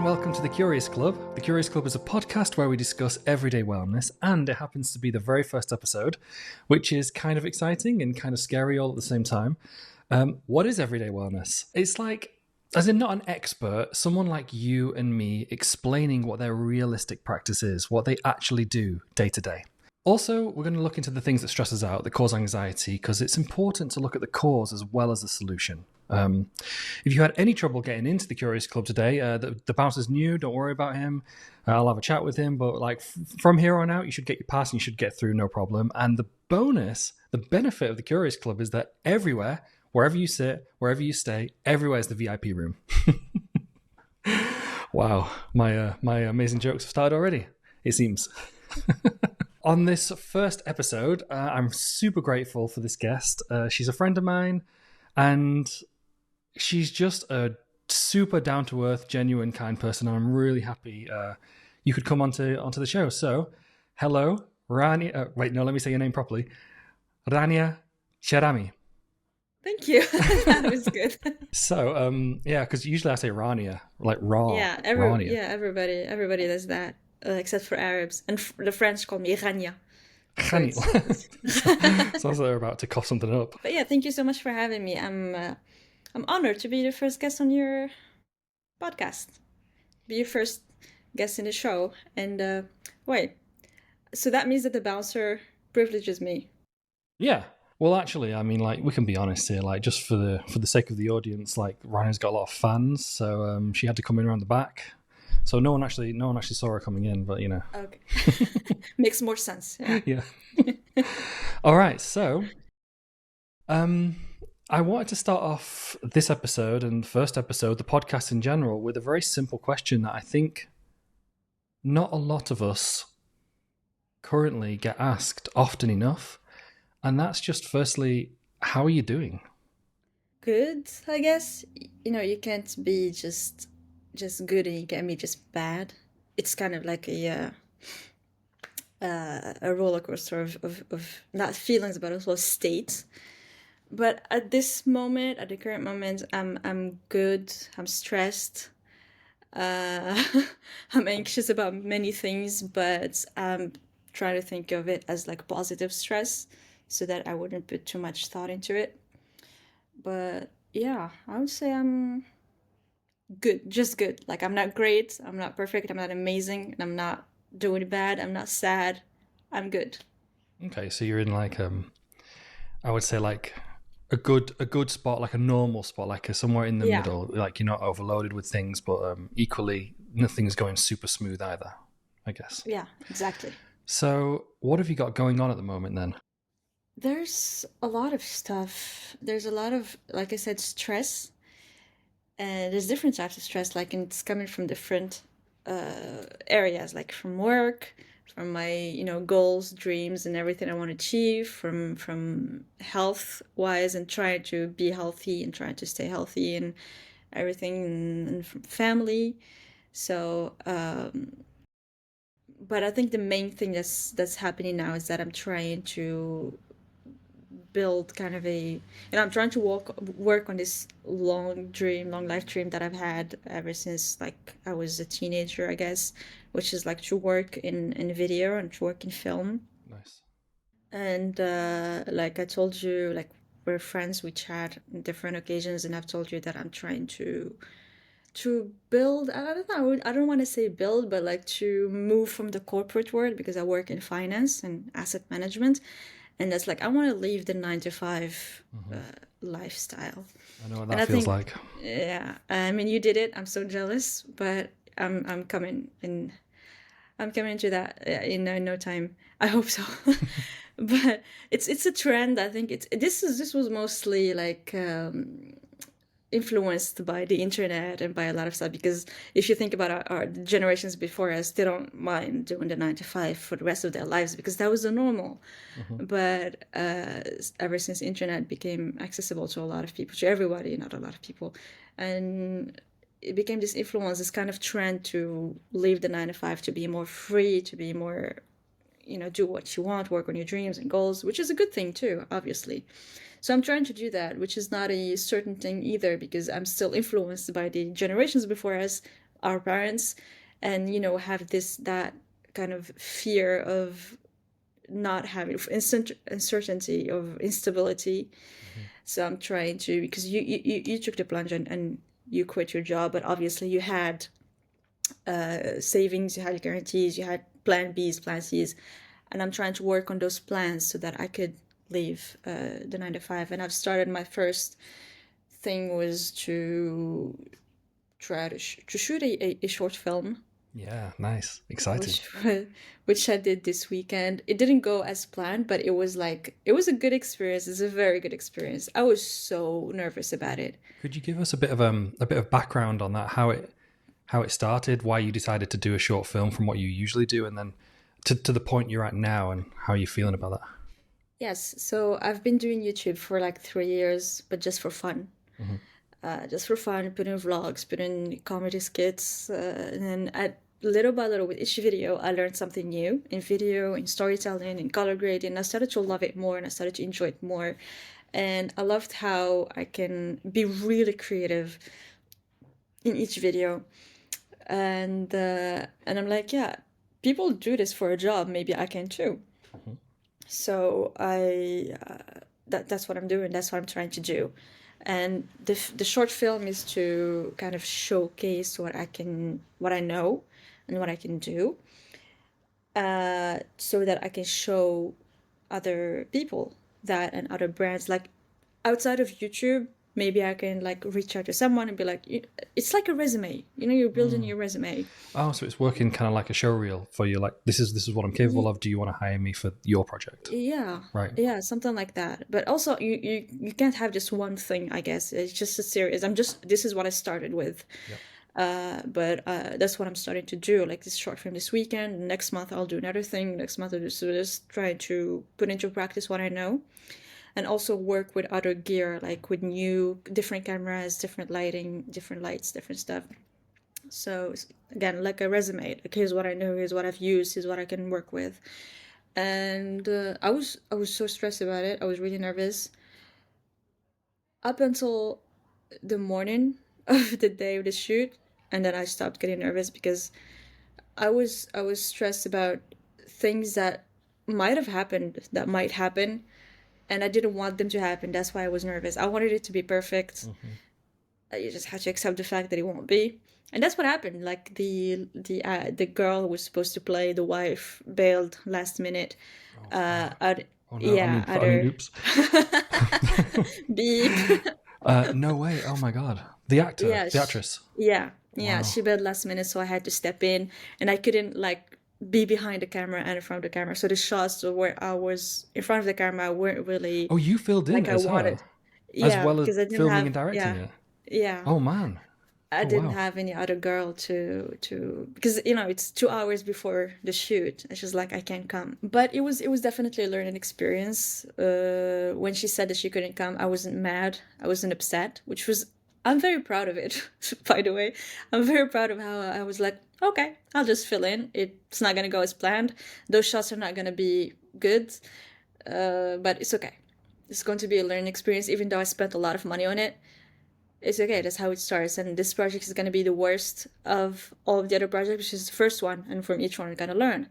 and welcome to The Curious Club. The Curious Club is a podcast where we discuss everyday wellness, and it happens to be the very first episode, which is kind of exciting and kind of scary all at the same time. What is everyday wellness? It's like, as in not an expert, someone like you and me explaining what their realistic practice is, what they actually do day to day. Also, we're going to look into the things that stress us out, that cause anxiety, because it's important to look at the cause as well as the solution. If you had any trouble getting into the Curious Club today, the bouncer's new, don't worry about him. I'll have a chat with him, but like from here on out, you should get your pass and you should get through no problem. And the benefit of the Curious Club is that everywhere, wherever you sit, wherever you stay, everywhere is the VIP room. Wow, my amazing jokes have started already, it seems. On this first episode, I'm super grateful for this guest. She's a friend of mine, and she's just a super down-to-earth, genuine, kind person. And I'm really happy you could come onto the show. So, hello, Rania. Let me say your name properly. Rania Chrami. Thank you. That was good. So, because usually I say Rania, like raw. Yeah, everybody does that, except for Arabs. And the French call me Rania. Sounds like they're about to cough something up. But yeah, thank you so much for having me. I'm honored to be the first guest on your podcast. Be your first guest in the show. And so that means that the bouncer privileges me. Yeah. Well, actually, I mean, like, we can be honest here. Like, just for the sake of the audience, like, Rania's got a lot of fans, so she had to come in around the back. So no one actually saw her coming in, but you know. Okay. Makes more sense. Yeah. All right. So, I wanted to start off this episode and first episode, the podcast in general, with a very simple question that I think not a lot of us currently get asked often enough. And that's just firstly, how are you doing? Good, I guess. You know, you can't be just good and you can't be just bad. It's kind of like a roller coaster of not feelings, but also states. But at the current moment, I'm good. I'm stressed. I'm anxious about many things, but I'm trying to think of it as like positive stress, so that I wouldn't put too much thought into it. But yeah, I would say I'm good, just good. Like, I'm not great, I'm not perfect, I'm not amazing, and I'm not doing bad, I'm not sad. I'm good. Okay, so you're in like I would say like a good spot, like a normal spot, like somewhere in the middle. Like, you're not overloaded with things, but equally nothing's going super smooth either, I guess. Yeah, exactly. So what have you got going on at the moment then? There's a lot of stuff. There's a lot of, like I said, stress. And there's different types of stress, like, and it's coming from different areas, like from work, from my, goals, dreams, and everything I want to achieve, from health-wise and trying to be healthy and trying to stay healthy and everything, and from family. So, but I think the main thing that's happening now is that I'm trying to build kind of I'm trying to work on this long life dream that I've had ever since, like, I was a teenager, I guess, which is like to work in video and to work in film. Nice. And like I told you, like, we're friends, we chat on different occasions, and I've told you that I'm trying to build, I don't know, I don't want to say build, but like to move from the corporate world, because I work in finance and asset management. And that's like, I want to leave the 9-to-5 lifestyle. I know what that feels like. Yeah, I mean, you did it. I'm so jealous, but I'm coming to that in no time. I hope so. But it's a trend. I think this was mostly like influenced by the internet and by a lot of stuff, because if you think about our generations before us, they don't mind doing the 9-to-5 for the rest of their lives, because that was the normal. But ever since internet became accessible to a lot of people, to everybody, not a lot of people, and it became this influence, this kind of trend to leave the 9-to-5, to be more free, to be more, do what you want, work on your dreams and goals, which is a good thing too, obviously. So I'm trying to do that, which is not a certain thing either, because I'm still influenced by the generations before us, our parents, and have that kind of fear of not having instant uncertainty, of instability. Mhm. So I'm trying to, because you took the plunge and you quit your job, but obviously you had savings, you had guarantees, you had plan B's, plan C's, and I'm trying to work on those plans so that I could leave the 9 to 5. And I've started, my first thing was to try to shoot a short film, Yeah, nice. Exciting. which which I did this weekend. It didn't go as planned, but it was a good experience. It's a very good experience. I was so nervous about it. Could you give us a bit of background on that? How it started, why you decided to do a short film from what you usually do, and then to the point you're at now, and how you're feeling about that? Yes, so I've been doing YouTube for like 3 years, but just for fun. Mm-hmm. Just for fun, put in vlogs, put in comedy skits, and then little by little with each video, I learned something new in video, in storytelling, in color grading. I started to love it more, and I started to enjoy it more. And I loved how I can be really creative in each video. And I'm like, yeah, people do this for a job. Maybe I can too. Mm-hmm. So that's what I'm doing. That's what I'm trying to do. And the short film is to kind of showcase what I know, and what I can do, so that I can show other people that, and other brands, like outside of YouTube. Maybe I can like reach out to someone and be like, it's like a resume. You're building your resume. Oh, so it's working kind of like a show reel for you. Like, this is what I'm capable of. Do you want to hire me for your project? Yeah, Right. yeah, something like that. But also, you can't have just one thing. I guess it's just a series. This is what I started with. Yep. But that's what I'm starting to do. Like this short film this weekend. Next month I'll do another thing. Next month I'll just try to put into practice what I know, and also work with other gear, like with new, different cameras, different lighting, different lights, different stuff. So again, like a resume. Like, here's what I know. Here's what I've used. Here's what I can work with. And I was so stressed about it. I was really nervous up until the morning of the day of the shoot, and then I stopped getting nervous because I was stressed about things that might have happened, that might happen, and I didn't want them to happen. That's why I was nervous. I wanted it to be perfect. Mm-hmm. You just have to accept the fact that it won't be. And that's what happened. Like the girl who was supposed to play the wife bailed last minute. Oh, Out, oh no. yeah, I mean, other oops. beep. No way. Oh my god. The actor, Yeah, the actress. yeah. Wow. She bailed last minute, so I had to step in, and I couldn't like be behind the camera and in front of the camera. So the shots where I was in front of the camera weren't really Oh, you filled in like I as her, wanted. as Yeah, well as because I didn't filming and have. directing Yeah, it. yeah. Oh man. I Oh didn't wow. have any other girl to because it's 2 hours before the shoot, and she's like, I can't come. But it was definitely a learning experience. When she said that she couldn't come, I wasn't mad. I wasn't upset, which was, I'm very proud of it. By the way, I'm very proud of how I was like, okay, I'll just fill in. It's not gonna go as planned. Those shots are not gonna be good, but it's okay. It's going to be a learning experience, even though I spent a lot of money on it. It's okay. That's how it starts. And this project is going to be the worst of all of the other projects, which is the first one. And from each one, we're going to learn.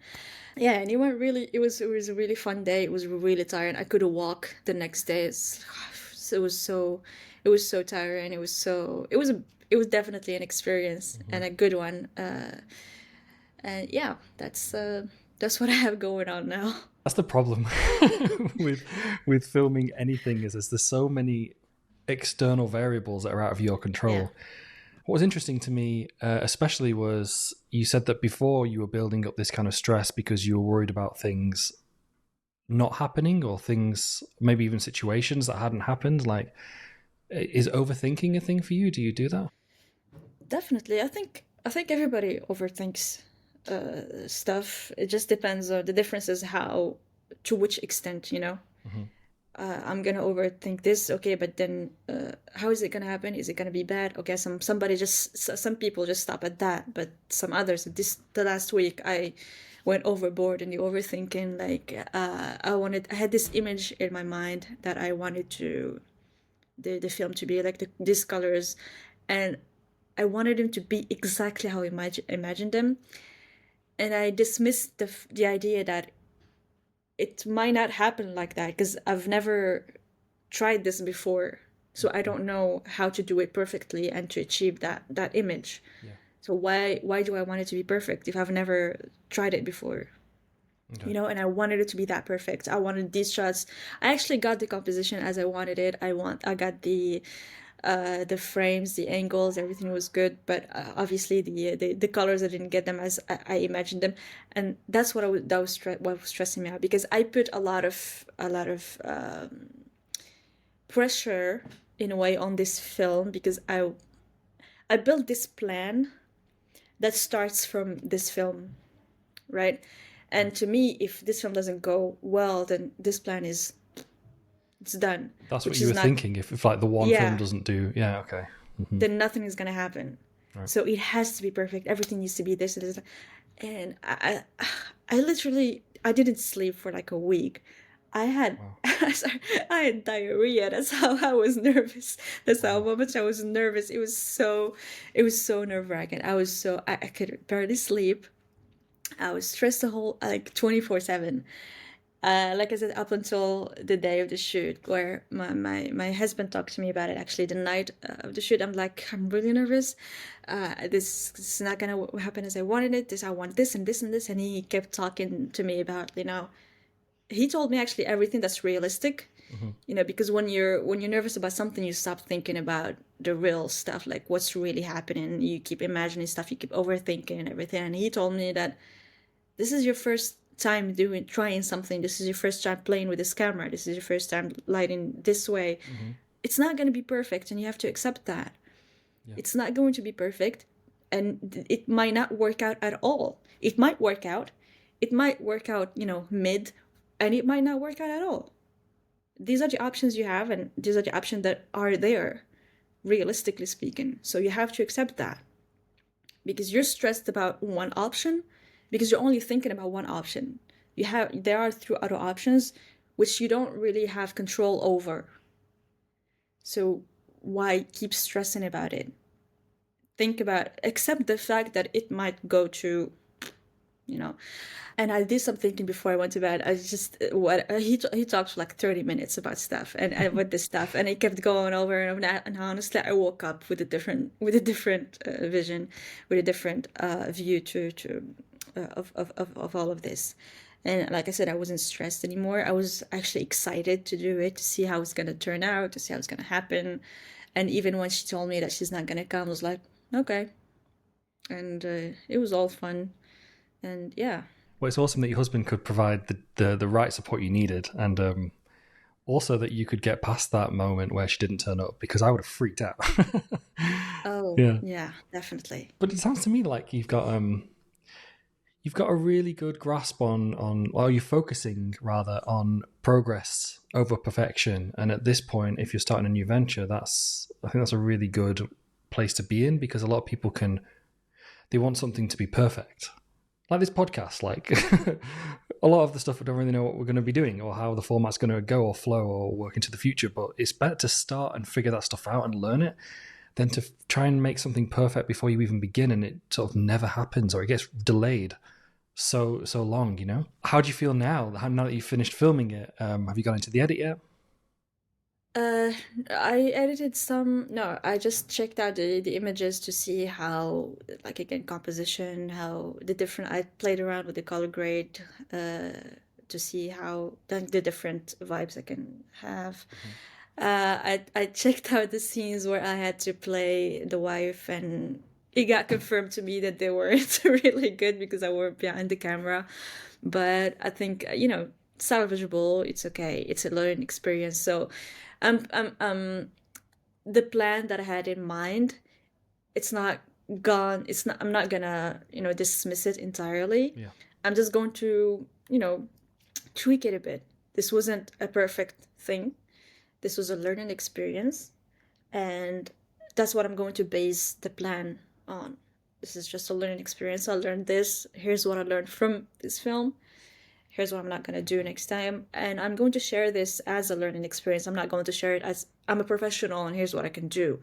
Yeah, and it went really. It was a really fun day. It was really tired. I couldn't walk the next day. It was so tiring. It was definitely an experience, and a good one. And yeah, that's what I have going on now. That's the problem with filming anything, is there's so many external variables that are out of your Yeah. control. What was interesting to me, especially, was you said that before you were building up this kind of stress because you were worried about things not happening, or things, maybe even situations that hadn't happened. Like, is overthinking a thing for you? Do you do that? Definitely. I think everybody overthinks stuff. It just depends on the differences, how, to which extent. Mm-hmm. I'm gonna overthink this, okay, but then how is it gonna happen? Is it gonna be bad? Okay, some people just stop at that, but some others. The last week I went overboard in the overthinking. Like I had this image in my mind that I wanted the film to be like these colors, and I wanted them to be exactly how I imagined them. And I dismissed the idea that it might not happen like that, because I've never tried this before. So I don't know how to do it perfectly and to achieve that image. Yeah. So why do I want it to be perfect if I've never tried it before? Okay. And I wanted it to be that perfect. I wanted these shots. I actually got the composition as I wanted it. I got the frames, the angles, everything was good, but obviously the colors, I didn't get them as I imagined them, and that's what what was stressing me out, because I put a lot of pressure in a way on this film, because I built this plan that starts from this film, right? And to me, if this film doesn't go well, then this plan it's done. That's what Which you is were not, thinking. If like the one film yeah, doesn't do, yeah, okay. then nothing is gonna happen. Right. So it has to be perfect. Everything needs to be this and this. And I literally, I didn't sleep for like a week. I had, I had diarrhea. That's how I was nervous. That's how much I was nervous. It was so nerve wracking. I could barely sleep. I was stressed the whole, like 24/7. Like I said, up until the day of the shoot, where my husband talked to me about it, actually the night of the shoot. I'm like, I'm really nervous. This is not gonna happen as I wanted it. I want this and this and this. And he kept talking to me about, he told me actually everything that's realistic. Because when you're nervous about something, you stop thinking about the real stuff, like what's really happening. You keep imagining stuff, you keep overthinking and everything. And he told me that this is your first time trying something. This is your first time playing with this camera. This is your first time lighting this way. It's not going to be perfect, and you have to accept that. It's not going to be perfect, and it might not work out at all. It might work out. It might work out, mid, and it might not work out at all. These are the options you have, and these are the options that are there, realistically speaking. So you have to accept that, because you're stressed about one option, because you're only thinking about one option. There are three other options which you don't really have control over. So why keep stressing about it? Accept the fact that it might go to, And I did some thinking before I went to bed. I just he talked for like 30 minutes about stuff and about this stuff, and it kept going over and over. And honestly, I woke up with a different vision, with a different view of all of this. And like I said, I wasn't stressed anymore. I was actually excited to do it, to see how it's gonna turn out, to see how it's gonna happen. And even when she told me that she's not gonna come, I was like, okay. And it was all fun. And yeah. Well, it's awesome that your husband could provide the right support you needed, and also that you could get past that moment where she didn't turn up, because I would have freaked out. Oh, yeah, definitely. But it sounds to me like you've got a really good grasp or you're focusing rather on progress over perfection. And at this point, if you're starting a new venture, I think that's a really good place to be in, because a lot of people they want something to be perfect. Like this podcast, like a lot of the stuff we don't really know what we're going to be doing or how the format's going to go or flow or work into the future. But it's better to start and figure that stuff out and learn it than to try and make something perfect before you even begin, and it sort of never happens, or it gets delayed so long, How do you feel now that you've finished filming it? Have you gone into the edit yet? I edited some. No, I just checked out the images to see how, like, again, composition, how the different. I played around with the color grade to see how the different vibes I can have. I checked out the scenes where I had to play the wife, and it got confirmed to me that they weren't really good because I weren't behind the camera. But I think salvageable. It's okay. It's a learning experience. So, the plan that I had in mind, it's not gone. It's not. I'm not gonna dismiss it entirely. Yeah. I'm just going to tweak it a bit. This wasn't a perfect thing. This was a learning experience, and that's what I'm going to base the plan on. This is just a learning experience. I learned this. Here's what I learned from this film. Here's what I'm not going to do next time. And I'm going to share this as a learning experience. I'm not going to share it as I'm a professional and here's what I can do.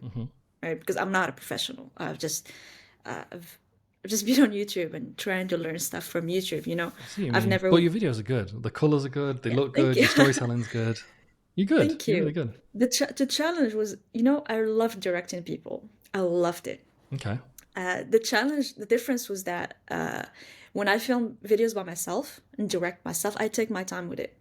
right? Because I'm not a professional. I've just been on YouTube and trying to learn stuff from YouTube. I see what you I've mean. never. But your videos are good. The colors are good. They Yeah, look thank good. you. Your storytelling's good. You're good. Thank You're really you. good. The challenge was, I loved directing people. I loved it. Okay. The difference was that when I film videos by myself and direct myself, I take my time with it.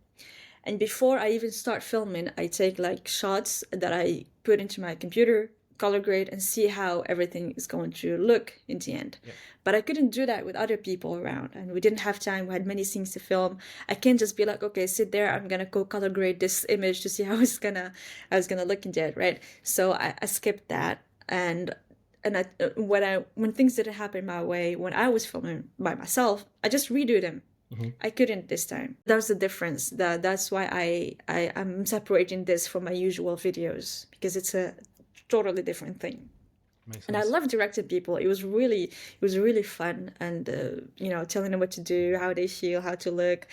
And before I even start filming, I take like shots that I put into my computer, color grade, and see how everything is going to look in the end. Yeah. But I couldn't do that with other people around, and we didn't have time. We had many scenes to film. I can't just be like, okay, sit there. I'm gonna go color grade this image to see how it's gonna look in the end, right? So I skipped that, and when things didn't happen my way when I was filming by myself, I just redo them. I couldn't this time. That was the difference. That's why I'm separating this from my usual videos, because it's a totally different thing. Makes And I sense. love directing people. It was really fun, and telling them what to do, how they feel, how to look,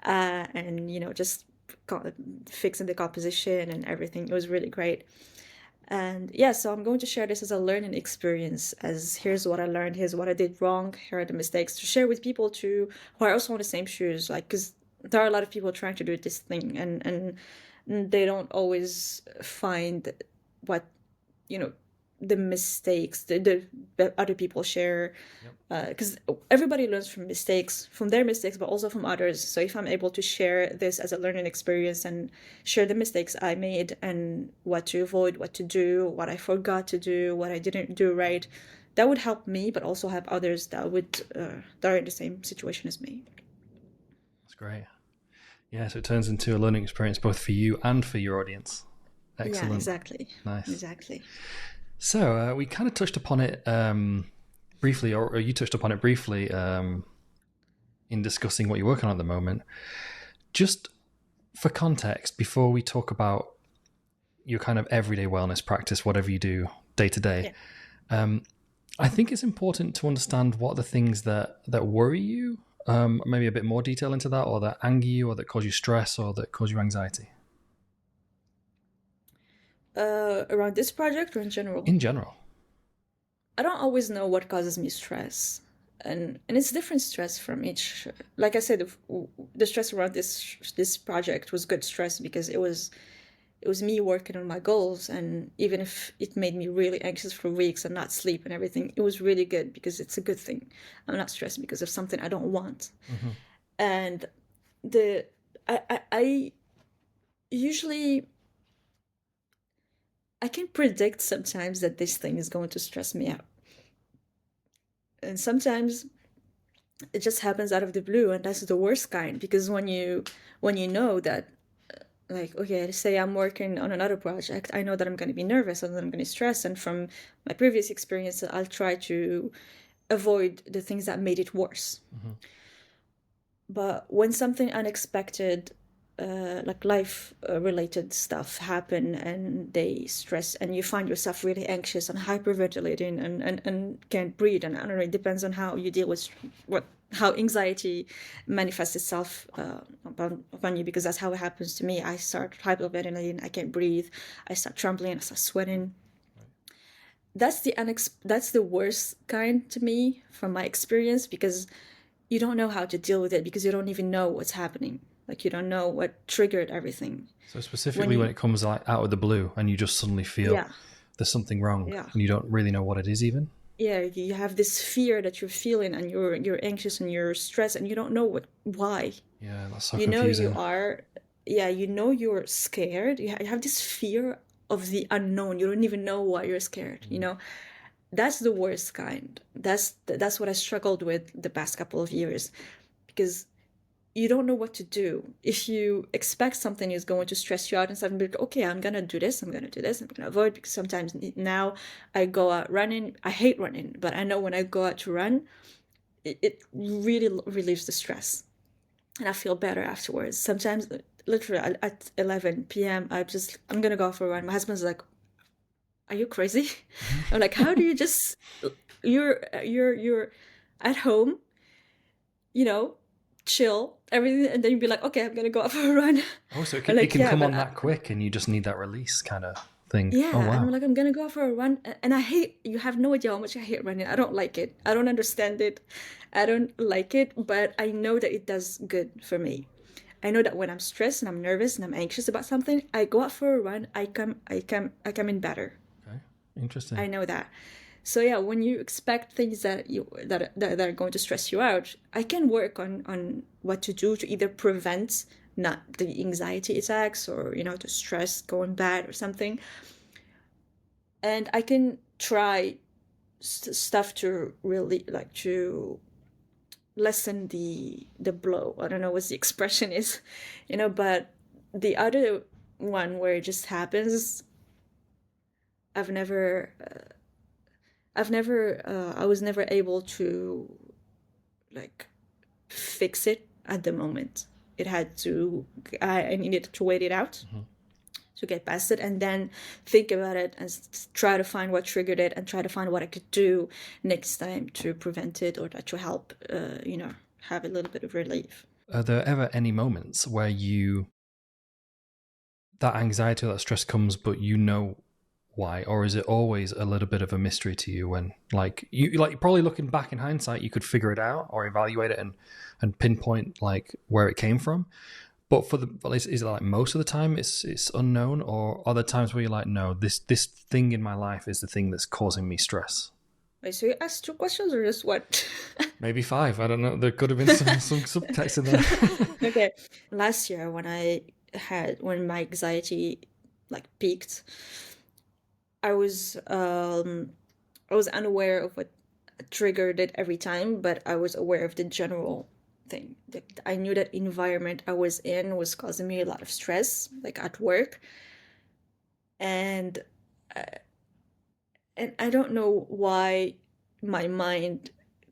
and just fixing the composition and everything. It was really great. And yeah, so I'm going to share this as a learning experience, as here's what I learned, here's what I did wrong, here are the mistakes, to share with people too who are also on the same shoes, like, because there are a lot of people trying to do this thing, and they don't always find what the mistakes the other people share, because everybody learns from mistakes, from their mistakes, but also from others. So if I'm able to share this as a learning experience and share the mistakes I made and what to avoid, what to do, what I forgot to do, what I didn't do right, that would help me, but also help others that are in the same situation as me. That's great. Yeah, so it turns into a learning experience both for you and for your audience. Excellent. Yeah, exactly. Nice. Exactly. So we kind of touched upon it briefly, or you touched upon it briefly in discussing what you're working on at the moment. Just for context, before we talk about your kind of everyday wellness practice, whatever you do day to day, I think it's important to understand what the things that worry you, maybe a bit more detail into that, or that anger you, or that cause you stress, or that cause you anxiety. Around this project or in general? In general. I don't always know what causes me stress, and it's different stress from each. Like I said, the stress around this project was good stress, because it was me working on my goals, and even if it made me really anxious for weeks and not sleep and everything, it was really good, because it's a good thing. I'm not stressed because of something I don't want. And I usually, I can predict sometimes that this thing is going to stress me out. And sometimes it just happens out of the blue, and that's the worst kind, because when you know that, like, okay, say I'm working on another project, I know that I'm going to be nervous and that I'm going to stress, and from my previous experience, I'll try to avoid the things that made it worse. But when something unexpected, like life related stuff happen, and they stress, and you find yourself really anxious and hyperventilating and can't breathe, and I don't know, it depends on how you deal with how anxiety manifests itself upon you, because that's how it happens to me. I start hyperventilating, I can't breathe, I start trembling, I start sweating. That's the worst kind to me from my experience, because you don't know how to deal with it, because you don't even know what's happening. Like, you don't know what triggered everything. So specifically when it comes like out of the blue and you just suddenly feel there's something wrong, and you don't really know what it is even. Yeah, you have this fear that you're feeling, and you're anxious and you're stressed, and you don't know why. Yeah, that's so confusing. You know you're scared. You have this fear of the unknown. You don't even know why you're scared. That's the worst kind. That's what I struggled with the past couple of years, because you don't know what to do. If you expect something is going to stress you out, and suddenly, okay, I'm gonna do this, I'm gonna avoid, because sometimes now I go out running. I hate running, but I know when I go out to run, it really relieves the stress, and I feel better afterwards. Sometimes, literally at 11 p.m., I'm gonna go for a run. My husband's like, "Are you crazy?" I'm like, "How do you just you're at home, chill, everything, and then you'd be like, okay, I'm gonna go out for a run." Oh, so it can come on that quick, and you just need that release kind of thing. Oh, Yeah, and I'm wow. like, I'm gonna go for a run, and I hate. You have no idea how much I hate running. I don't like it. I don't understand it. I don't like it, but I know that it does good for me. I know that when I'm stressed and I'm nervous and I'm anxious about something, I go out for a run. I come in better. Okay. Interesting. I know that. So yeah, when you expect things that are going to stress you out, I can work on what to do to either prevent not the anxiety attacks or the stress going bad or something, and I can try stuff to really like to lessen the blow. I don't know what the expression is, but the other one where it just happens, I've never I was never able to like fix it at the moment. It had to I needed to wait it out to get past it and then think about it and try to find what triggered it and try to find what I could do next time to prevent it or to help have a little bit of relief. Are there ever any moments where that anxiety or that stress comes, but you know why, or is it always a little bit of a mystery to you? When you probably looking back in hindsight, you could figure it out or evaluate it and pinpoint like where it came from. But is it like most of the time it's unknown, or are there times where you're like, no, this thing in my life is the thing that's causing me stress? Wait, so you asked two questions or just what? Maybe five. I don't know. There could have been some subtext in there. Okay. Last year when my anxiety like peaked, I was unaware of what triggered it every time, but I was aware of the general thing. I knew that environment I was in was causing me a lot of stress, like at work, and uh, and I don't know why my mind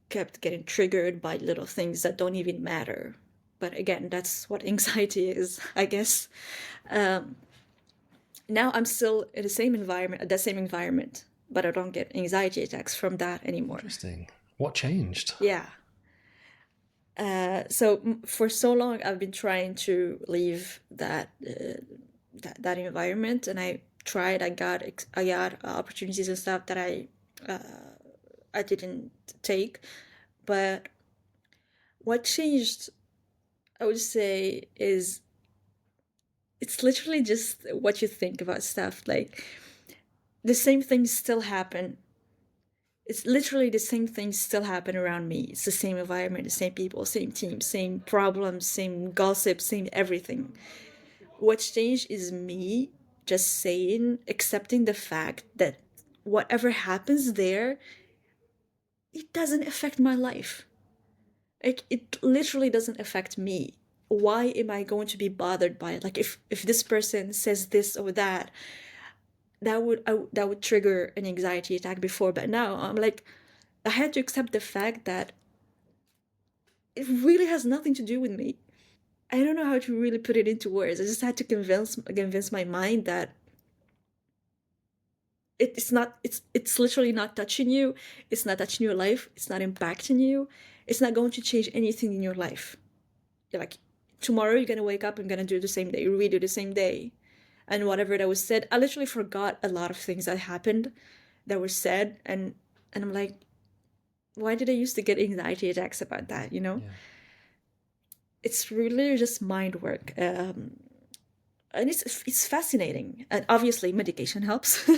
kept getting triggered by little things that don't even matter. But again, that's what anxiety is, I guess. Um, Now I'm still in that same environment, but I don't get anxiety attacks from that anymore. Interesting. What changed? Yeah. For so long, I've been trying to leave that environment, and I tried. I got opportunities and stuff that I didn't take. But what changed, I would say, is it's literally just what you think about stuff. Like the same things still happen. It's literally the same things still happen around me. It's the same environment, the same people, same team, same problems, same gossip, same everything. What's changed is me just accepting the fact that whatever happens there, it doesn't affect my life. Like it literally doesn't affect me. Why am I going to be bothered by it? Like if this person says this or that, that would trigger an anxiety attack before, but now I'm like, I had to accept the fact that it really has nothing to do with me. I don't know how to really put it into words. I just had to convince my mind that it's not it's literally not touching you. It's not touching your life. It's not impacting you. It's not going to change anything in your life. You're like, tomorrow you're gonna wake up and gonna do the same day, redo the same day, and whatever that was said. I literally forgot a lot of things that happened, that were said, and I'm like, why did I used to get anxiety attacks about that? Yeah. It's really just mind work. And it's fascinating, and obviously medication helps.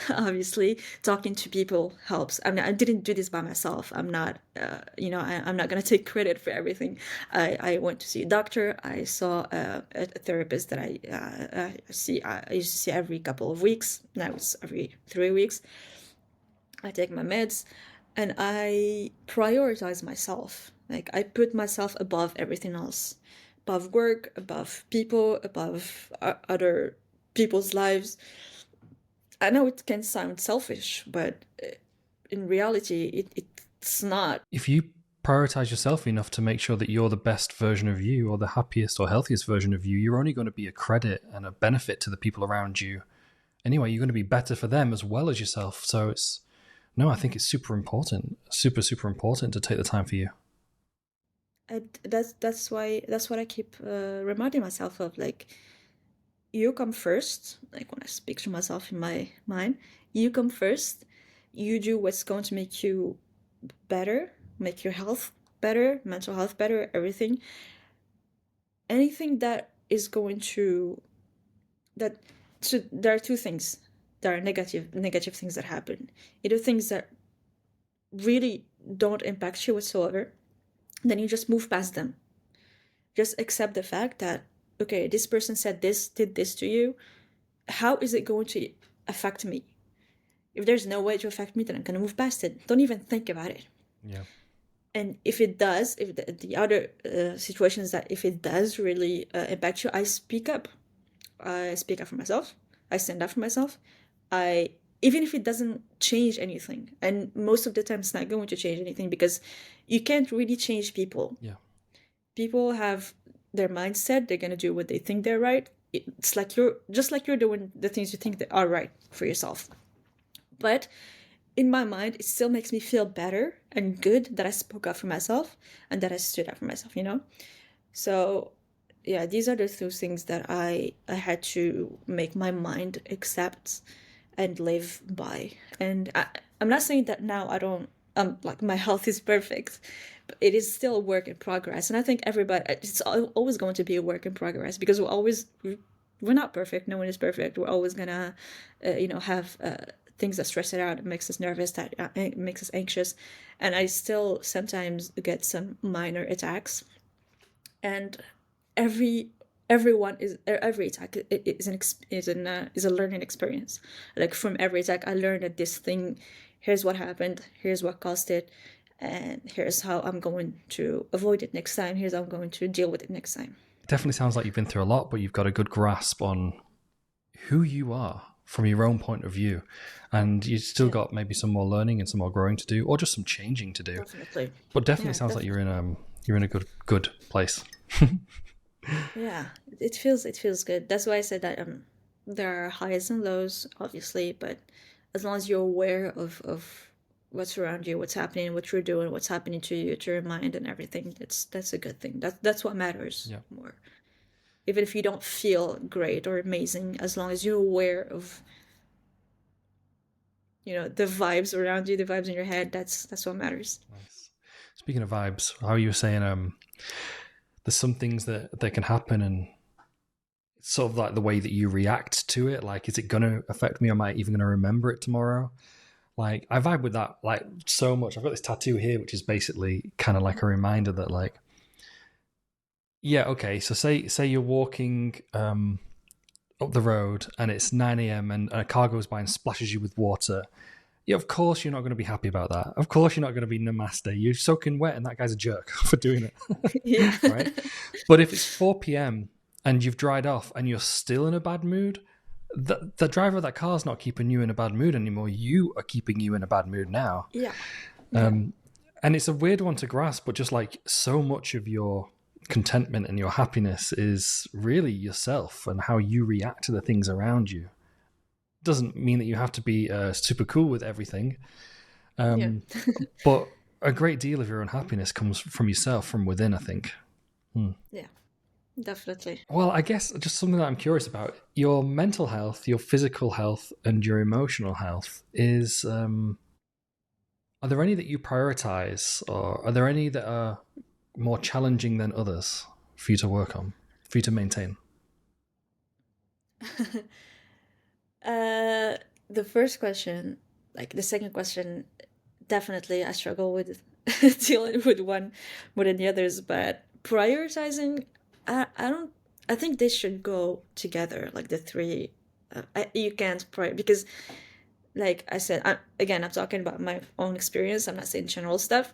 Obviously talking to people helps. I mean, I didn't do this by myself. I'm not I'm not gonna take credit for everything. I went to see a doctor. I saw a therapist that I used to see every couple of weeks. Now it's every 3 weeks. I take my meds, and I prioritize myself. Like I put myself above everything else, above work, above people, above other people's lives. I know it can sound selfish, but in reality, it's not. If you prioritize yourself enough to make sure that you're the best version of you or the happiest or healthiest version of you, you're only going to be a credit and a benefit to the people around you. Anyway, you're going to be better for them as well as yourself. So I think it's super important, super important to take the time for you. That's what I keep reminding myself of. Like you come first. Like when I speak to myself in my mind, you come first. You do what's going to make you better, make your health better, mental health better, everything. Anything that is going to that. So there are two things. There are negative things that happen. Either things that really don't impact you whatsoever, then you just move past them. Just accept the fact that, okay, this person said this, did this to you. How is it going to affect me? If there's no way to affect me, then I'm going to move past it. Don't even think about it. Yeah. And if it does, if the other situations that if it does really impact you, I speak up. I speak up for myself. I stand up for myself. Even if it doesn't change anything, and most of the time it's not going to change anything, because you can't really change people. Yeah. People have their mindset. They're gonna do what they think they're right. It's like you're doing the things you think that are right for yourself. But in my mind, it still makes me feel better and good that I spoke up for myself and that I stood up for myself, you know? So yeah, these are the two things that I had to make my mind accept and live by. And I'm not saying that now I don't, like my health is perfect, but it is still a work in progress. And I think everybody, it's always going to be a work in progress, because we're not perfect. No one is perfect. We're always gonna, have things that stress it out, it makes us nervous, that it makes us anxious. And I still sometimes get some minor attacks. And every attack is a learning experience. Like from every attack, I learned that this thing, here's what happened, here's what caused it, and here's how I'm going to avoid it next time. Here's how I'm going to deal with it next time. It definitely sounds like you've been through a lot, but you've got a good grasp on who you are from your own point of view, and you've still got maybe some more learning and some more growing to do, or just some changing to do. Definitely. But definitely sounds like you're in a good place. Yeah, it feels good. That's why I said that there are highs and lows, obviously, but as long as you're aware of what's around you, what's happening, what you're doing, what's happening to you, to your mind and everything, that's a good thing. That's what matters more. Even if you don't feel great or amazing, as long as you're aware of the vibes around you, the vibes in your head, that's what matters. Nice. Speaking of vibes, how you were saying, there's some things that can happen, and it's sort of like the way that you react to it. Like, is it going to affect me? Or am I even going to remember it tomorrow? Like, I vibe with that like so much. I've got this tattoo here, which is basically kind of like a reminder that, like, yeah, okay. So say you're walking up the road and it's 9 a.m. and a car goes by and splashes you with water. Yeah, of course you're not going to be happy about that. Of course you're not going to be namaste. You're soaking wet and that guy's a jerk for doing it. Yeah. Right? But if it's 4 p.m. and you've dried off and you're still in a bad mood, the driver of that car's not keeping you in a bad mood anymore. You are keeping you in a bad mood now. Yeah. And it's a weird one to grasp, but just like so much of your contentment and your happiness is really yourself and how you react to the things around you. Doesn't mean that you have to be super cool with everything. But a great deal of your unhappiness comes from yourself, from within, I think. Yeah, definitely. Well, I guess just something that I'm curious about, your mental health, your physical health, and your emotional health is, are there any that you prioritize, or are there any that are more challenging than others for you to work on, for you to maintain? The first question, like the second question, definitely I struggle with dealing with one more than the others, but prioritizing, I think they should go together, like the three. You can't because, like I said, I'm talking about my own experience. I'm not saying general stuff.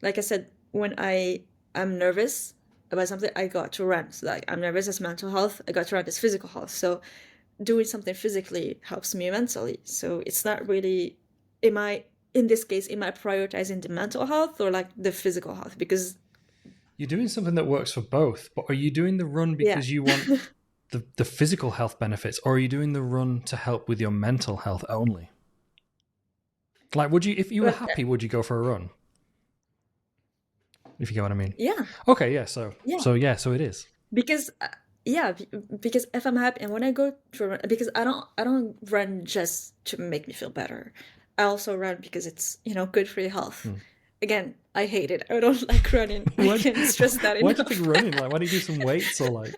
Like I said, when I'm nervous about something, I got to run. So like I'm nervous as mental health, I got to run as physical health. So doing something physically helps me mentally. So it's not really, in this case, am I prioritizing the mental health or like the physical health? Because you're doing something that works for both, but are you doing the run because you want the physical health benefits, or are you doing the run to help with your mental health only? Like, if you were happy, would you go for a run? If you get what I mean. Yeah. Okay, yeah, so it is. Because yeah, because if I'm happy and when I go to run, because I don't run just to make me feel better. I also run because it's, good for your health. Again, I hate it. I don't like running. I Why, can't stress that why do you pick enough. running? Like, why do you do some weights or like,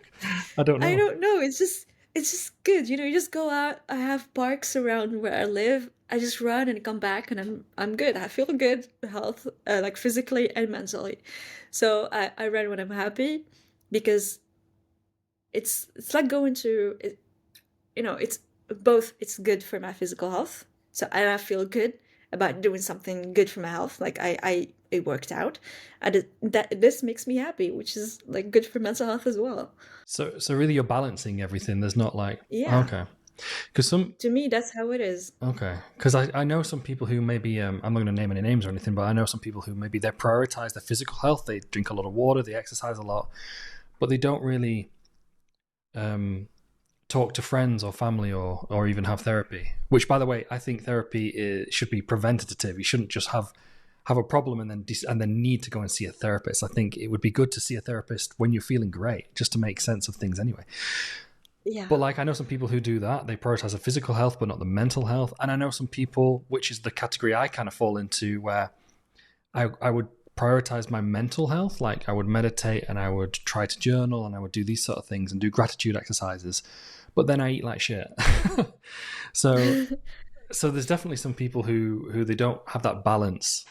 I don't I know. don't know. It's just good. You just go out. I have parks around where I live. I just run and come back, and I'm good. I feel good, health, like physically and mentally. So I run when I'm happy, because it's like going to it, it's both. It's good for my physical health, so I feel good about doing something good for my health. Like I worked out, and that this makes me happy, which is like good for mental health as well. So really you're balancing everything. There's not like, Yeah, okay. Because to me that's how it is. okay. Because I know some people who maybe, I'm not going to name any names or anything, but I know some people who maybe they prioritize their physical health. They drink a lot of water, they exercise a lot, but they don't really talk to friends or family or even have therapy. Which, by the way, I think therapy should be preventative. You shouldn't just have a problem and then need to go and see a therapist. I think it would be good to see a therapist when you're feeling great, just to make sense of things anyway. Yeah. But like, I know some people who do that. They prioritize the physical health, but not the mental health. And I know some people, which is the category I kind of fall into, where I would prioritize my mental health. Like, I would meditate and I would try to journal and I would do these sort of things and do gratitude exercises. But then I eat like shit. so there's definitely some people who they don't have that balance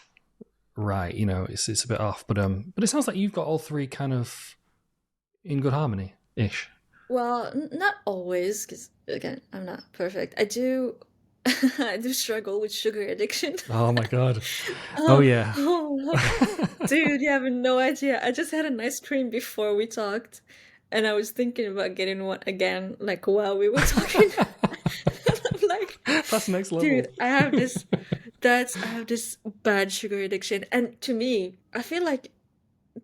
right. It's a bit off. But it sounds like you've got all three kind of in good harmony ish. Well, not always, because again, I'm not perfect. I do, I do struggle with sugar addiction. Oh my god. Oh Oh, yeah. oh, dude, you have no idea. I just had an ice cream before we talked, and I was thinking about getting one again, like while we were talking. I'm like, That's next level. dude, I have this bad sugar addiction, and to me, I feel like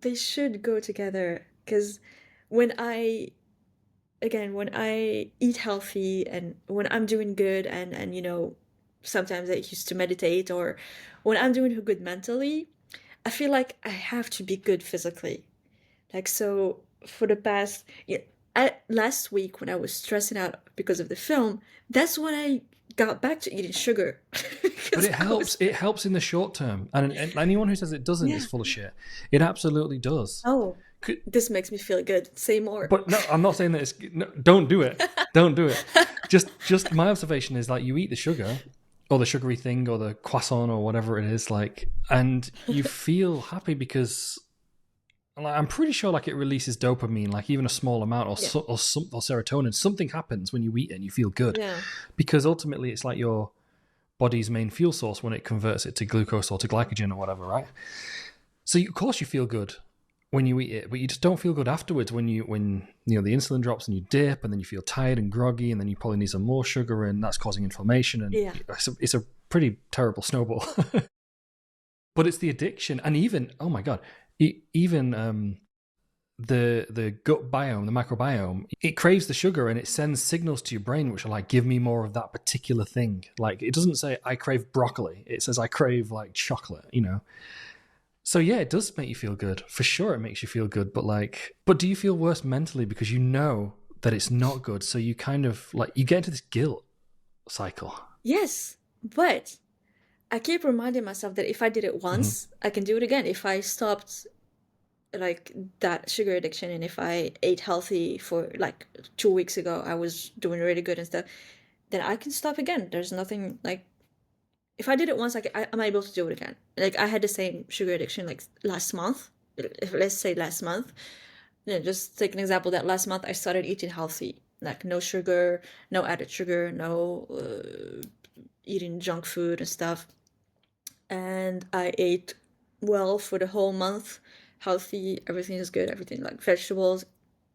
they should go together, because when I when I eat healthy and when I'm doing good, and sometimes I used to meditate, or when I'm doing good mentally, I feel like I have to be good physically. Like, so for the past, yeah, last week when I was stressing out because of the film, that's when I got back to eating sugar. But Because it I helps. was, It helps in the short term, and anyone who says it doesn't yeah. is full of shit. It absolutely does. Oh, this makes me feel good. Say more. But no, I'm not saying that it's. No, don't do it. Don't do it. Just my observation is like, you eat the sugar, or the sugary thing, or the croissant, or whatever it is, like, and you feel happy because, like, I'm pretty sure like it releases dopamine, like even a small amount, or Yeah. or serotonin. Something happens when you eat it and you feel good, Yeah. because ultimately it's like your body's main fuel source when it converts it to glucose or to glycogen or whatever, right? So of course you feel good when you eat it, but you just don't feel good afterwards when the insulin drops and you dip, and then you feel tired and groggy, and then you probably need some more sugar, and that's causing inflammation, and Yeah. it's a pretty terrible snowball. But it's the addiction, and even, oh my god, even the gut biome, the microbiome, it craves the sugar and it sends signals to your brain which are like, give me more of that particular thing. Like, it doesn't say I crave broccoli, it says I crave like chocolate. So yeah, it does make you feel good. For sure it makes you feel good, but do you feel worse mentally because you know that it's not good? So you kind of like, you get into this guilt cycle. Yes, but I keep reminding myself that if I did it once, I can do it again. If I stopped like that sugar addiction, and if I ate healthy for like 2 weeks ago, I was doing really good and stuff, then I can stop again. There's nothing like, if I did it once, I'm able to do it again. Like, I had the same sugar addiction like last month. If let's say last month, just take an example that last month I started eating healthy, like no sugar, no added sugar, no eating junk food and stuff. And I ate well for the whole month, healthy, everything is good, everything like vegetables,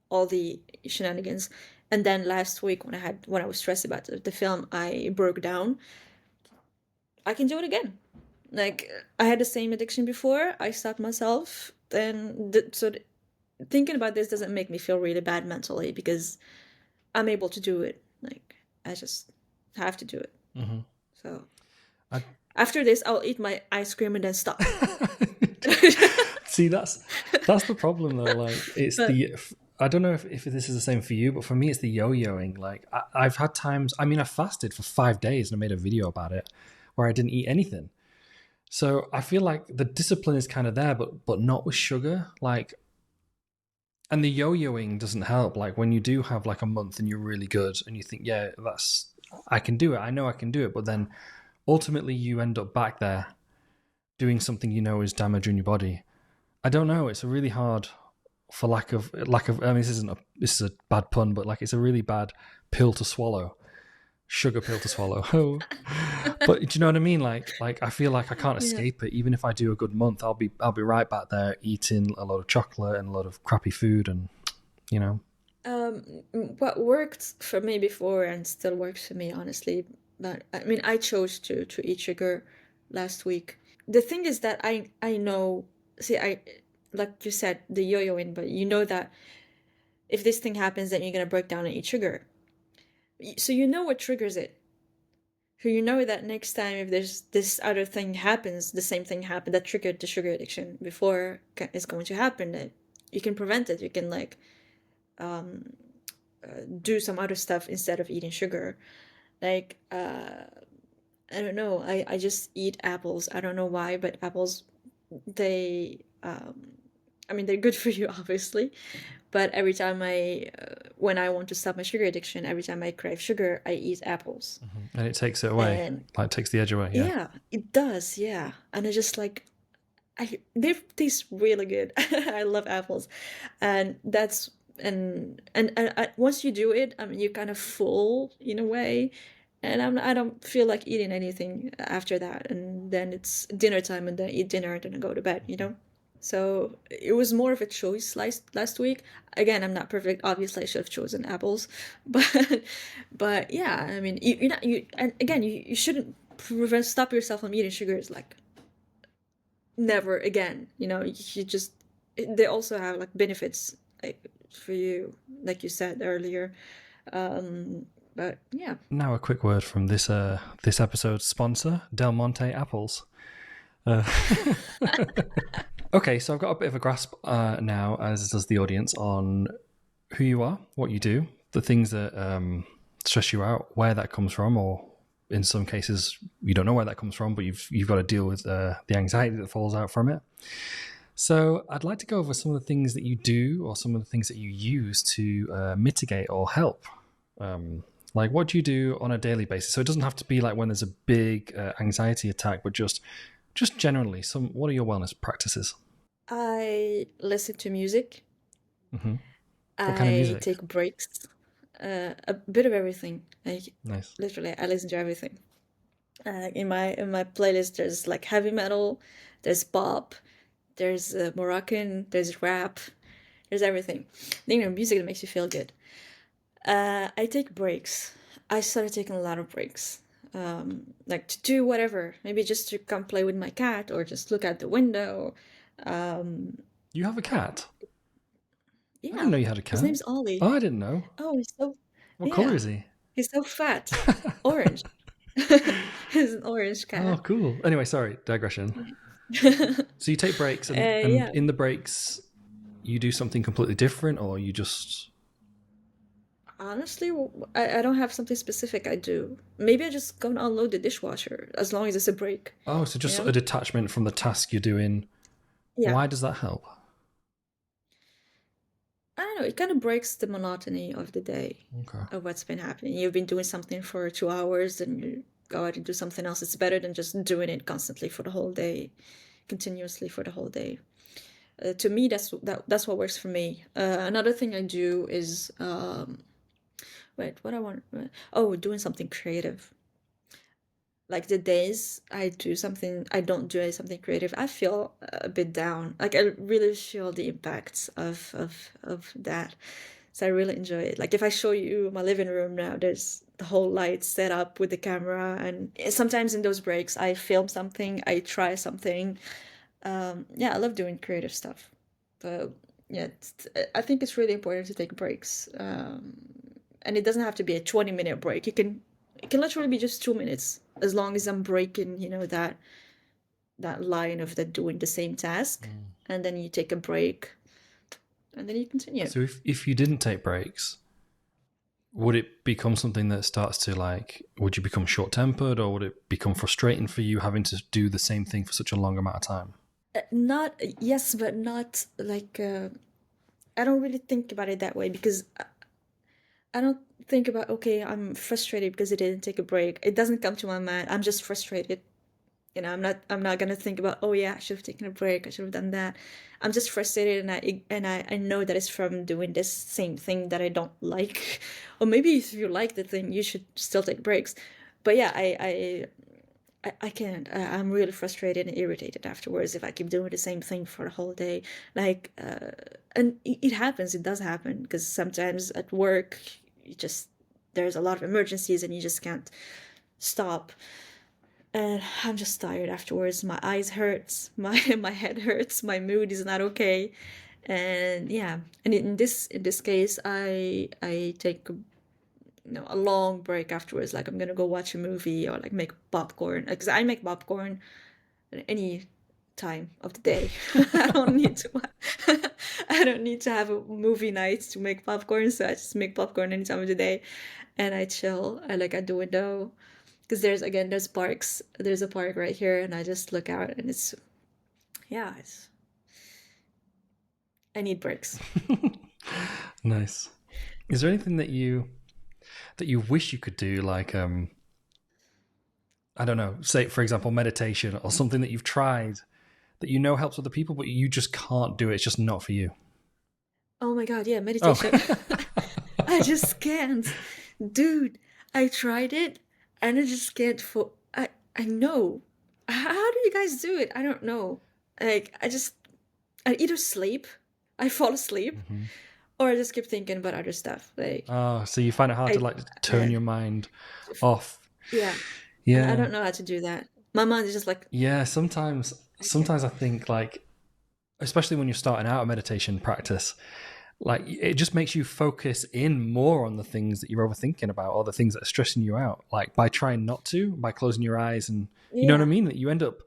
all the shenanigans. And then last week when I was stressed about the film, I broke down. I can do it again. Like, I had the same addiction before. I stopped myself. Then thinking about this doesn't make me feel really bad mentally, because I'm able to do it. Like, I just have to do it. Mm-hmm. So I... after this, I'll eat my ice cream and then stop. See, that's the problem though. Like, it's But, I don't know if this is the same for you, but for me, it's the yo-yoing. Like I've had times. I mean, I fasted for 5 days and I made a video about it where I didn't eat anything. So I feel like the discipline is kind of there, but not with sugar. Like, and the yo-yoing doesn't help. Like when you do have like a month and you're really good and you think, yeah, I can do it. I know I can do it. But then ultimately you end up back there doing something you know is damaging your body. I don't know. It's a really hard, for lack of. I mean, this is a bad pun, but like it's a really bad pill to swallow, sugar pill to swallow. Oh, but do you know what I mean? Like I feel like I can't Yeah. escape it. Even if I do a good month, I'll be right back there eating a lot of chocolate and a lot of crappy food, and you know. What worked for me before and still works for me, honestly. But I mean, I chose to eat sugar last week. The thing is that I know. See, I like you said the yo-yoing, but you know that if this thing happens, then you're gonna break down and eat sugar. So you know what triggers it. So you know that next time if there's this other thing happens, the same thing happened that triggered the sugar addiction before is going to happen. That you can prevent it. You can like do some other stuff instead of eating sugar. Like I don't know. I just eat apples. I don't know why, but apples they I mean they're good for you obviously, but every time when I want to stop my sugar addiction, every time I crave sugar, I eat apples. And it takes it away, And like it takes the edge away. Yeah. yeah, it does. Yeah, and I just like they taste really good. I love apples, and that's and once you do it, I mean, you're kind of full in a way, and I don't feel like eating anything after that, and then it's dinner time, and then I eat dinner, and then I go to bed. You know. So it was more of a choice last week. Again, I'm not perfect. Obviously, I should have chosen apples, but yeah, I mean, you and again, you shouldn't stop yourself from eating sugars like never again. You know, you just they also have like benefits like for you, like you said earlier. But yeah, Now a quick word from this episode's sponsor, Del Monte Apples. Uh, okay, so I've got a bit of a grasp now, as does the audience, on who you are, what you do, the things that stress you out, where that comes from, or in some cases you don't know where that comes from, but you've got to deal with the anxiety that falls out from it. So I'd like to go over some of the things that you do, or some of the things that you use to mitigate or help. Like what do you do on a daily basis? So it doesn't have to be like when there's a big anxiety attack, but just generally, what are your wellness practices? I listen to music. Mm-hmm. What kind of I music? take breaks. A bit of everything. Like Nice. literally, I listen to everything. In my playlist, there's like heavy metal, there's pop, there's Moroccan, there's rap, there's everything. Music that makes you feel good. I take breaks. I started taking a lot of breaks. Like to do whatever, maybe just to come play with my cat or just look out the window. You have a cat? I didn't Yeah, know you had a his cat. name's Ollie. Oh, I didn't know. Oh, he's so What color yeah, is he? he's so fat, orange. He's an orange Oh, cat. cool. Anyway, sorry, digression. So you take breaks, and Yeah, in the breaks, you do something completely different, or you just honestly, I don't have something specific I do. Maybe I just go and unload the dishwasher as long as it's a break, so you just sort know? of detachment from the task you're doing. Yeah. Why does that help? I don't know, it kind of breaks the monotony of the day Okay. of what's been happening. You've been doing something for 2 hours and you go out and do something else. It's better than just doing it constantly for the whole day, continuously for the whole day. To me, that's what works for me. Another thing I do is wait, what I want. Oh, doing something creative. Like the days I don't do something creative, I feel a bit down. Like I really feel the impacts of that. So I really enjoy it. Like if I show you my living room now, there's the whole light set up with the camera, and sometimes in those breaks, I film something, I try something. Yeah, I love doing creative stuff. But yeah, I think it's really important to take breaks. And it doesn't have to be a 20-minute break. It can literally be just 2 minutes, as long as I'm breaking, that line of that doing the same task, and then you take a break. and then you continue. So if you didn't take breaks, would it become something that starts to like, would you become short-tempered, or would it become frustrating for you having to do the same thing for such a long amount of time? Not yes, but not like I don't really think about it that way because I don't think about, okay, I'm frustrated because I didn't take a break. It doesn't come to my mind. I'm just frustrated. I'm not gonna think about, oh yeah, I should have taken a break. I should have done that. I'm just frustrated, and I know that it's from doing this same thing that I don't like. Or maybe if you like the thing, you should still take breaks. But yeah, I can't. I'm really frustrated and irritated afterwards if I keep doing the same thing for the whole day. Like, and it happens. It does happen because sometimes at work, you just there's a lot of emergencies and you just can't stop. And I'm just tired afterwards. My eyes hurts. My head hurts. My mood is not okay. And yeah, and in this case, I take a long break afterwards. Like I'm gonna go watch a movie or like make popcorn because I make popcorn at any time of the day. I don't need to. I don't need to have a movie night to make popcorn, so I just make popcorn any time of the day, and I chill. I do window because there's parks. There's a park right here, and I just look out, and yeah, I need breaks. Nice. Is there anything that you wish you could do, like I don't know, say for example meditation, or something that you've tried that you know helps other people but you just can't do it, it's just not for you? Oh my God, yeah, Oh. meditation. I just can't, dude. I tried it, and I just can't. I know. How do you guys do it? I don't know. Like I either sleep, I fall asleep, or I just keep thinking about other stuff. Like Oh, so you find it hard to I, like uh, turn your mind off? yeah, I Yeah. don't know how to do that. My mind is just like, Yeah, sometimes I can't. I think, like, especially when you're starting out a meditation practice, like it just makes you focus in more on the things that you're overthinking about, or the things that are stressing you out, like by trying not to, by closing your eyes, and you know what I Yeah, mean, that you end up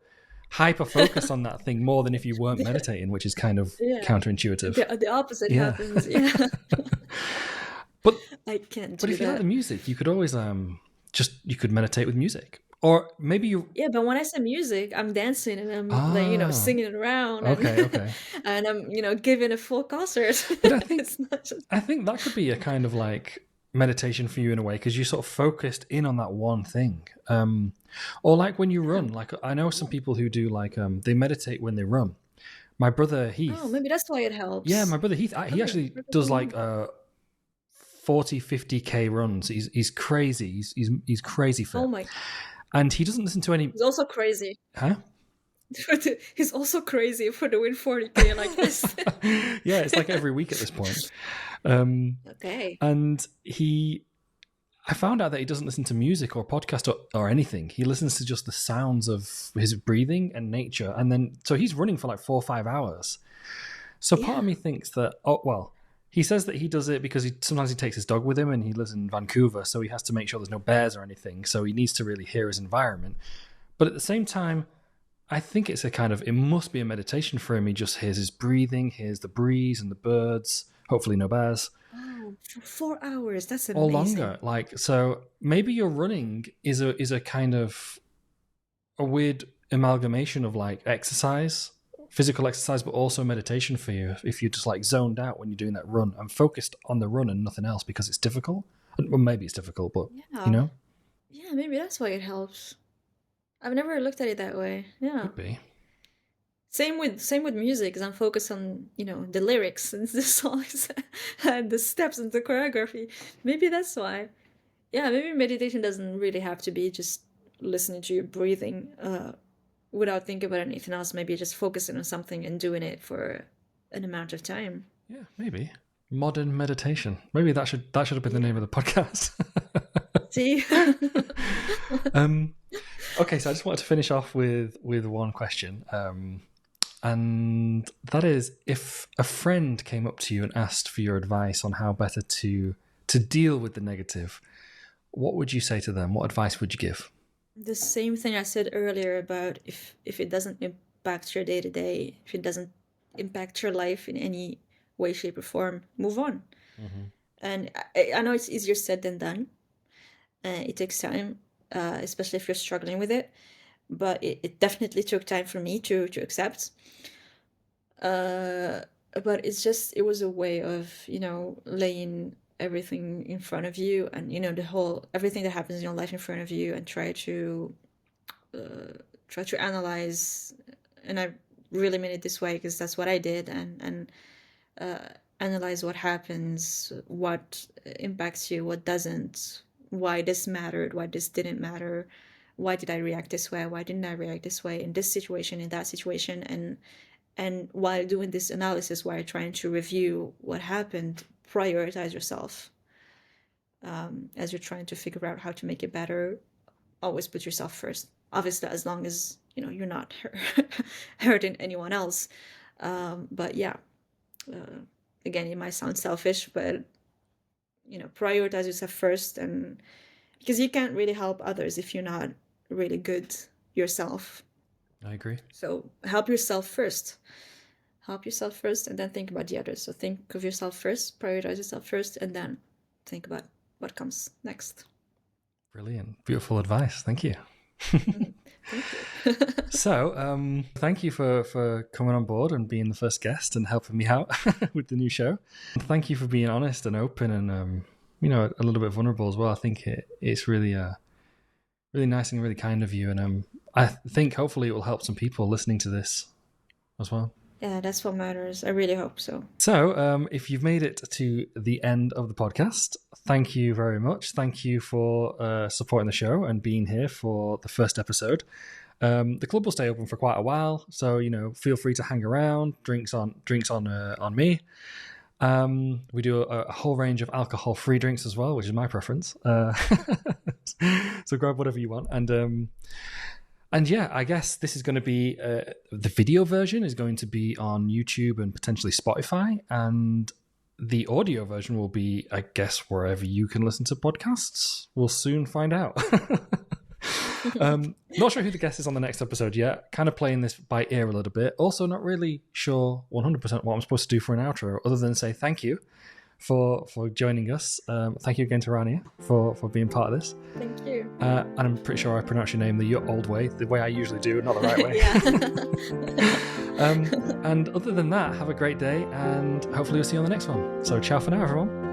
hyper focused on that thing more than if you weren't meditating, which is kind of yeah. counterintuitive. The opposite Yeah. happens. Yeah, but I can't but do if you like the that. music, you could always just you could meditate with music, or maybe you Yeah, but when I say music, I'm dancing and I'm like, ah singing it around and okay. and I'm, giving a full concert. But It's not just I think that could be a kind of like meditation for you in a way, because you sort of focused in on that one thing. Or like when you yeah. run, like I know some people who do like they meditate when they run. My brother Oh, Heath, maybe that's why it yeah, my helps. brother Heath, he Oh, actually maybe does for like me. 40, 50K runs. He's crazy. He's crazy Oh fit, my, and he doesn't listen to any. he's also crazy. Huh? He's also crazy for doing 40K like this. Yeah, it's like every week at this point. Um, Okay. and I found out that he doesn't listen to music or podcast or anything. He listens to just the sounds of his breathing and nature. And then, so he's running for like 4 or 5 hours. So part of Yeah. me thinks that, oh, well, he says that he does it because sometimes he takes his dog with him, and he lives in Vancouver. So he has to make sure there's no bears or anything. So he needs to really hear his environment. But at the same time, I think it's it must be a meditation for him. He just hears his breathing, hears the breeze and the birds, hopefully no bears, Oh, for 4 hours. That's or amazing. longer. Like, so maybe your running is a kind of a weird amalgamation of like exercise, physical exercise, but also meditation for you. If you're just like zoned out when you're doing that run and focused on the run and nothing else, because it's difficult. Well, maybe it's difficult, but you Yeah. know, Yeah, maybe that's why it helps. I've never looked at it that way. Yeah. could be. Same with music, because I'm focused on, the lyrics and the songs and the steps and the choreography. Maybe that's why. Yeah, maybe meditation doesn't really have to be just listening to your breathing without thinking about anything else. Maybe just focusing on something and doing it for an amount of time. Yeah, maybe modern meditation. Maybe that should have been the name Yeah. of the podcast. See? um, okay, so I just wanted to finish off with one question, and that is, if a friend came up to you and asked for your advice on how better to deal with the negative, what would you say to them? What advice would you give? The same thing I said earlier about if it doesn't impact your day to day, if it doesn't impact your life in any way, shape, or form, move on. Mm-hmm. And I know it's easier said than done. It takes time, especially if you're struggling with it. But it definitely took time for me to accept. But it was a way of, laying everything in front of you, and everything that happens in your life in front of you, and try to analyze. And I really mean it this way, because that's what I did, and analyze what happens, what impacts you, what doesn't, why this mattered, why this didn't matter, why did I react this way, why didn't I react this way in this situation, in that situation. And while doing this analysis, while trying to review what happened, prioritize yourself. As you're trying to figure out how to make it better, always put yourself first. Obviously, as long as you're not hurting anyone else. But yeah, again, it might sound selfish, but prioritize yourself first, and because you can't really help others if you're not really good yourself. I agree. So help yourself first. Help yourself first, and then think about the others. So think of yourself first, prioritize yourself first, and then think about what comes next. Brilliant. Beautiful advice. Thank you. Thank you. So, thank you for coming on board and being the first guest and helping me out with the new show. Thank you for being honest and open and, a little bit vulnerable as well. I think it's really, really nice and really kind of you. And I think hopefully it will help some people listening to this as well. Yeah, that's what matters. I really hope so. So, if you've made it to the end of the podcast, thank you very much. Thank you for supporting the show and being here for the first episode. The club will stay open for quite a while, so feel free to hang around. Drinks on me. We do a whole range of alcohol-free drinks as well, which is my preference. So grab whatever you want. And yeah, I guess this is going to be the video version is going to be on YouTube and potentially Spotify, and the audio version will be, I guess, wherever you can listen to podcasts. We'll soon find out. Not sure who the guest is on the next episode yet. Kind of playing this by ear a little bit. Also, not really sure 100% what I'm supposed to do for an outro, other than say thank you for joining us. Thank you again to Rania for being part of this. Thank you. And I'm pretty sure I pronounced your name the old way, the way I usually do, not the right way. And other than that, have a great day, and hopefully we'll see you on the next one. So ciao for now, everyone.